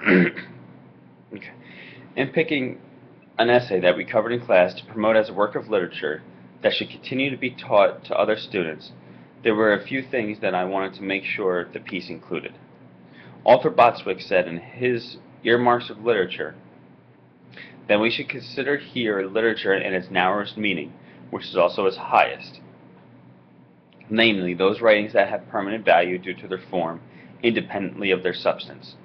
Okay. In picking an essay that we covered in class to promote as a work of literature that should continue to be taught to other students, there were a few things that I wanted to make sure the piece included. Author Botswick said in his Earmarks of Literature that we should consider here literature in its narrowest meaning, which is also its highest, namely those writings that have permanent value due to their form, independently of their substance.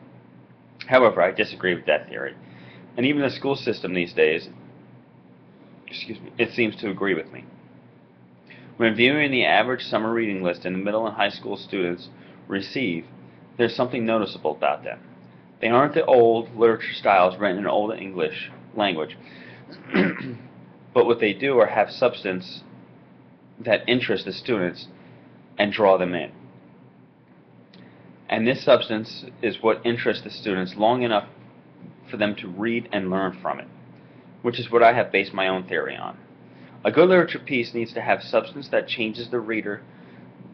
However, I disagree with that theory, and even the school system these days, it seems to agree with me. When viewing the average summer reading list in the middle and high school students receive, there's something noticeable about them. They aren't the old literature styles written in Old English language, but what they do are have substance that interests the students and draw them in. And this substance is what interests the students long enough for them to read and learn from it, which is what I have based my own theory on. A good literature piece needs to have substance that changes the reader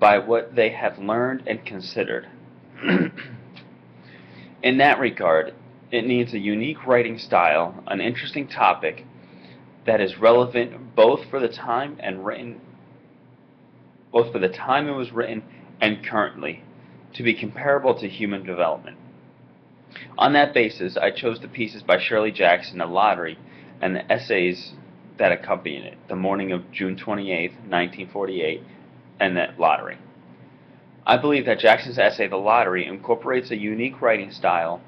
by what they have learned and considered. In that regard, it needs a unique writing style, an interesting topic that is relevant both for the time it was written and currently, to be comparable to human development. On that basis, I chose the pieces by Shirley Jackson, The Lottery, and the essays that accompany it, The Morning of June 28, 1948, and The Lottery. I believe that Jackson's essay, The Lottery, incorporates a unique writing style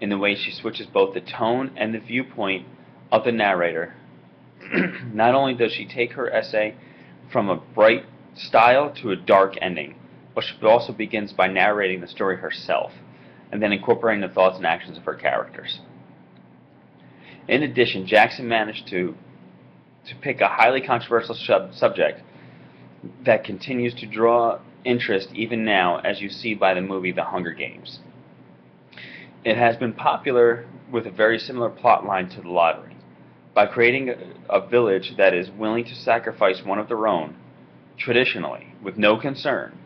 in the way she switches both the tone and the viewpoint of the narrator. Not only does she take her essay from a bright style to a dark ending, but she also begins by narrating the story herself, and then incorporating the thoughts and actions of her characters. In addition, Jackson managed to pick a highly controversial subject that continues to draw interest even now, as you see by the movie The Hunger Games. It has been popular with a very similar plot line to The Lottery. By creating a village that is willing to sacrifice one of their own, traditionally, with no concern,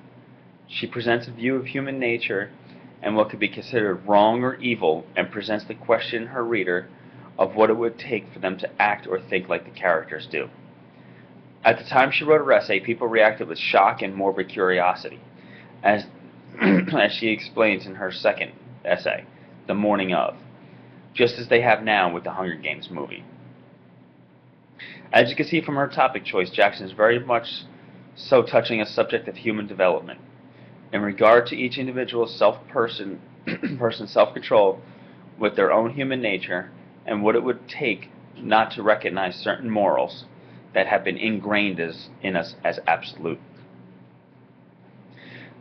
she presents a view of human nature and what could be considered wrong or evil, and presents the question her reader of what it would take for them to act or think like the characters do. At the time she wrote her essay, people reacted with shock and morbid curiosity, as she explains in her second essay, The Morning of, just as they have now with the Hunger Games movie. As you can see from her topic choice, Jackson is very much so touching a subject of human development. In regard to each individual's person's self-control with their own human nature, and what it would take not to recognize certain morals that have been ingrained in us as absolute.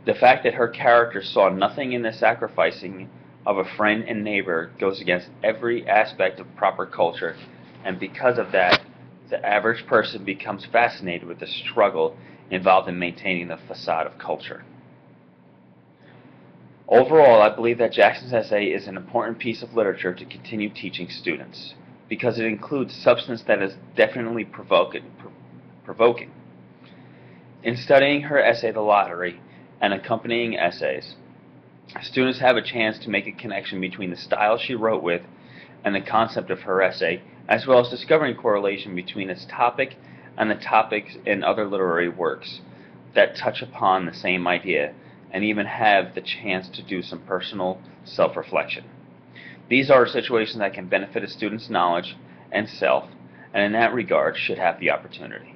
The fact that her character saw nothing in the sacrificing of a friend and neighbor goes against every aspect of proper culture, and because of that, the average person becomes fascinated with the struggle involved in maintaining the facade of culture. Overall, I believe that Jackson's essay is an important piece of literature to continue teaching students, because it includes substance that is definitely provoking. In studying her essay, The Lottery, and accompanying essays, students have a chance to make a connection between the style she wrote with and the concept of her essay, as well as discovering correlation between its topic and the topics in other literary works that touch upon the same idea, and even have the chance to do some personal self-reflection. These are situations that can benefit a student's knowledge and self, and in that regard should have the opportunity.